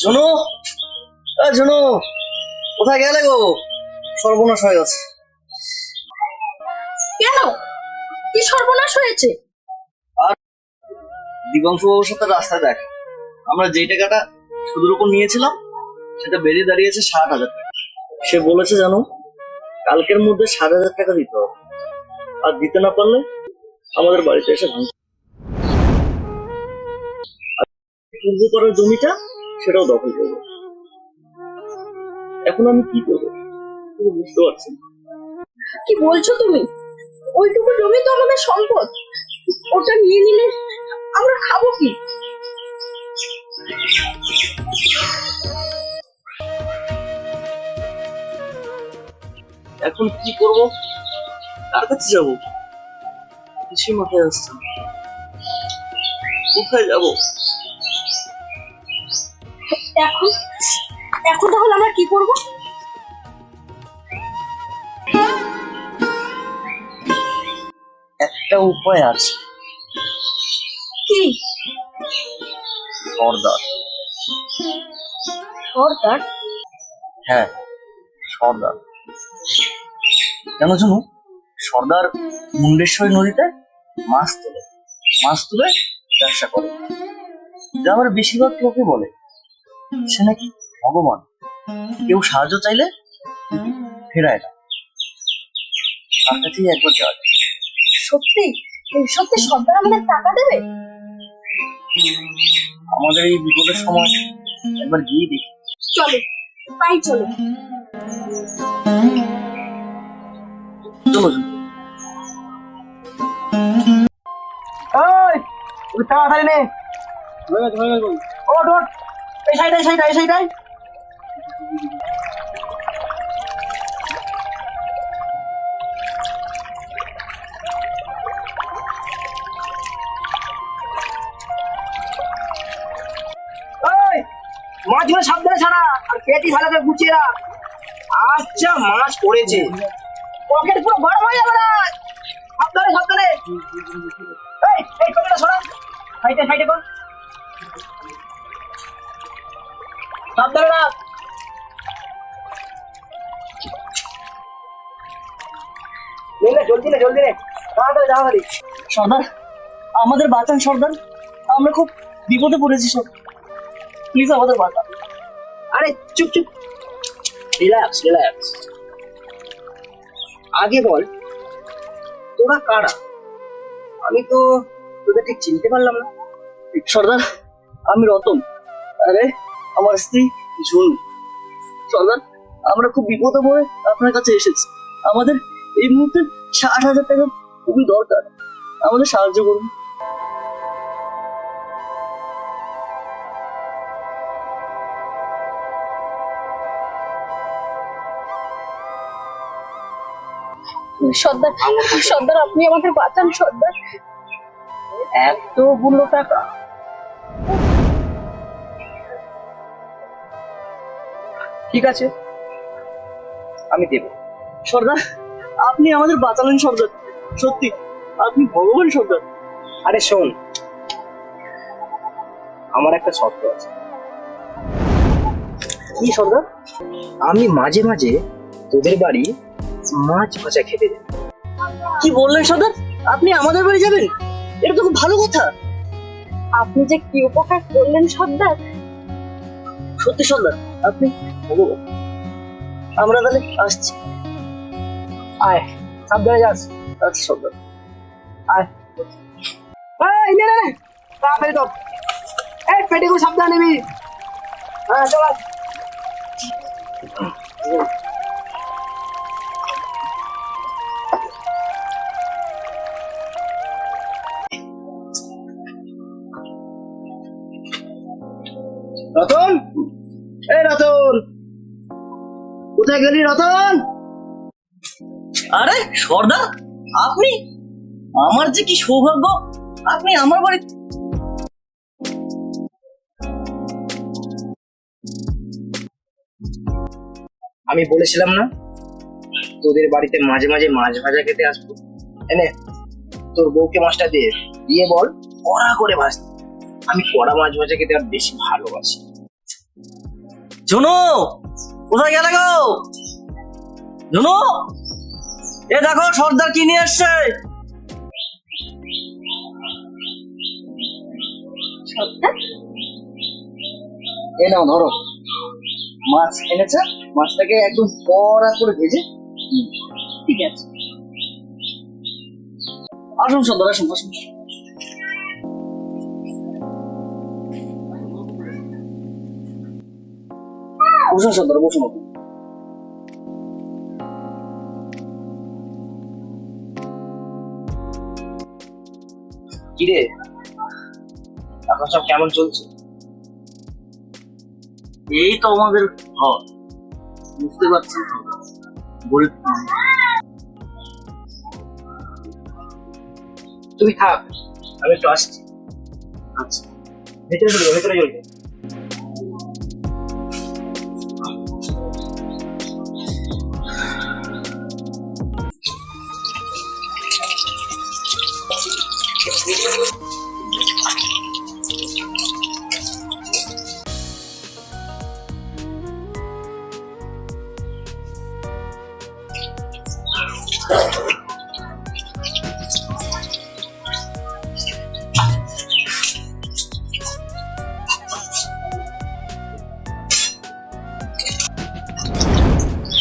ঝুনু, ঝুনু, কোথায় গেলে গো? সর্বনাশ হয়ে গেছে। কেন? কি সর্বনাশ হয়েছে? আর দিগন্ত বাবুর সাথে রাস্তায় দেখ, আমরা যেই টাকাটা সুদের উপর নিয়েছিলাম সেটা বেরিয়ে দাঁড়িয়েছে 60,000 টাকা। সে বলেছে জানো, কালকের মধ্যে 60,000 টাকা দিতে হবে, আর দিতে না পারলে আমাদের বাড়িতে এসে ভাঙবে। পূর্ব করার জমিটা সেটাও দখল করবে। এখন আমি কি করবো তুমি বুঝতে পারছি না। কি বলছো তুমি? ওইটুকু জমি তো আমাদের সম্পদ, ওটা নিয়ে নিলে আমরা খাবো কি? এখন কি করবো, কার কাছে যাবো, কিছুই মাথায় আসছে না। কোথায় যাবো এখন এখন তাহলে আমরা কি করব? একটা উপায় আছে। কি? সর্দার। সরকার? হ্যাঁ, সর্দার। কেন জানো, সর্দার মুন্ডেশ্বরী নদীতে মাছ তুলে ব্যবসা করে। গ্রামের বেশিরভাগ লোকে বলে সে নাকি ভগবান, কেউ সাহায্য চাইলে ফেরায় না। তার কাছেই একবার যাওয়া যায়। সত্যি? সত্যি সরকার আমাদের টাকা দেবে? আমাদের এই বিপদের সময় একবার গিয়ে দেখি। চলো, তাই চলো। চলো চলো। তাড়াতাড়ি নে, ওঠ ওঠ, এই সাইডাই। মাছগুলো সাবধানে ছাড়া, আর পেটি ভালো করে গুছিয়ে রাখ। আচ্ছা, মাছ পড়েছে, পকেট পুরো গরম হয়ে যাবে না। সাবধানে। এই পকেটটা সরা, সাইডে কর, সাবধানে রাখ। জলদি নে, তাড়াতাড়ি। সর্দার, আমাদের বাঁচান সর্দার, আমরা খুব বিপদে পড়েছি সব, প্লিজ আমাদের বাঁচান। আরে চুপ, রিল্যাক্স। আগে বল, তোরা কারা? আমি তো তোদের ঠিক চিনতে পারলাম না। সর্দার, আমি রতন, আরে আমার স্ত্রী ঝুনু। সর্দার, আমরা খুব বিপদে পড়ে আপনার কাছে এসেছি। আমাদের এই মুহূর্তে 60,000 টাকা খুবই দরকার, আমাদের সাহায্য করুন। সর্দার আপনি আমাদের বাঁচান সর্দার। এতগুলো টাকা? ঠিক আছে, আমি দেব। সর্দার, আপনি আমাদের বাঁচালেন সর্দার, সত্যি আপনি ভগবান সর্দার। আরে শোন, আমার একটা শর্ত আছে। কি সর্দার? আমি মাঝে মাঝে তোদের বাড়ি মাছ ভাজা খেতে যাই। কি বললেন সর্দার, আপনি আমাদের বাড়ি যাবেন? এটা তো খুব ভালো কথা। আপনি যে কি উপকার করলেন সর্দার। সত্যি সর্দার, আপনি ভগবান। আমরা তাহলে আসছি। আয়, সাবধানে যাস। আচ্ছা সর্দার, আয়। নে তাড়াতাড়ি তো, এই পেটিগুলো সাবধানে নিবি। হ্যাঁ চল। রতন, এই রতন, কোথায় গেলি রতন? আরে সর্দার, আপনি? আমার যে কি সৌভাগ্য, আপনি আমার বাড়ি। আমি বলেছিলাম না তোদের বাড়িতে মাঝে মাঝে মাছ ভাজা খেতে আসবো। এনে তোর বউকে মাছটা দিয়ে বল কড়া করে ভাজতে। আমি কড়া মাছ ভাজা খেতে আর বেশি ভালোবাসি। ঝুনু, কোথায় গেলে গো? ঝুনু, এ দেখো সর্দার কি নিয়ে এসছে। সর্দার, এ নাও ধরো, মাছ এনেছে, মাছটাকে একদম কড়া করে ভেজে। ঠিক আছে। আসুন সর্দার, আসুন আসুন। বসুন সর্দার, বসুন। কিরে, এখন সব কেমন চলছে? এই তো আমাদের ঘর, বুঝতে পারছি গরিব মানুষ। তুমি থাক, আমি একটু আসছি। আচ্ছা, ভেতরে চলে যাও, ভেতরে চলে যাও।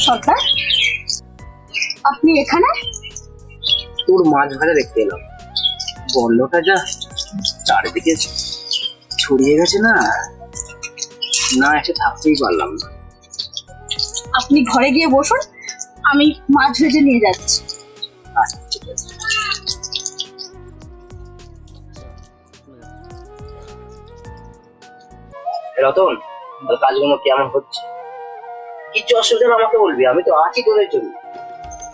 সর্দার, আপনি এখানে? তোর মাছ ভাজা দেখতে এলাম, গন্ধটা যা চারিদিকে ছড়িয়ে গেছে না, না এসে থাকতেই পারলাম না। আপনি ঘরে গিয়ে বসুন, আমি মাছ ভেজে নিয়ে যাচ্ছি। আচ্ছা, ঠিক আছে। রতন, তোর কাজগুলো কেমন হচ্ছে? কিচ্ছু অসুবিধা হলে আমাকে বলবি, আমি তো আছি তোদের জন্য।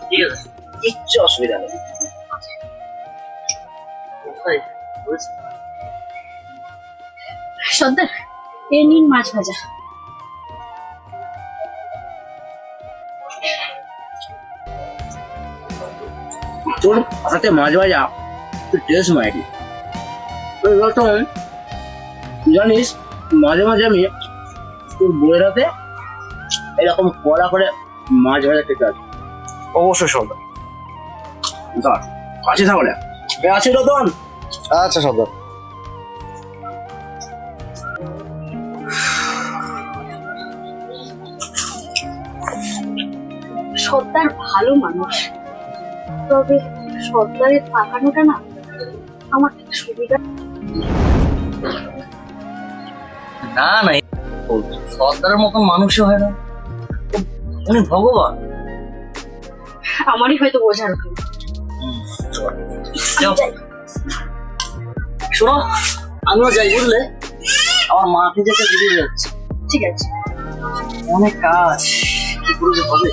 ঠিক আছে, কিচ্ছু অসুবিধা নেই। সর্দার, এ নিন মাছ ভাজা। তোর হাতে মাছ ভাজা তুই টেস্ট মাইরি। রতন, জানিস মাঝে মাঝে আমি তোর বইয়ের হাতে এরকম কড়া করে মাছ ভাজা খেতে আসি। অবশ্যই সর্দার। দাঁড় আছি তাহলে। আছি রতন। আচ্ছা সর্দার। সর্দার ভালো মানুষ, তবে সর্দারের তাকানোটা না আমার ঠিক সুবিধা। না না, সর্দারের মতন মানুষই হয় না, উনি ভগবান। আমারই হয়তো বোঝার ভুল। শোনো, আমিও যাই, বুঝলে, আমার মাকে যেতে বেরিয়ে যাচ্ছে। ঠিক আছে। অনেক কাজ, কি করে যে হবে।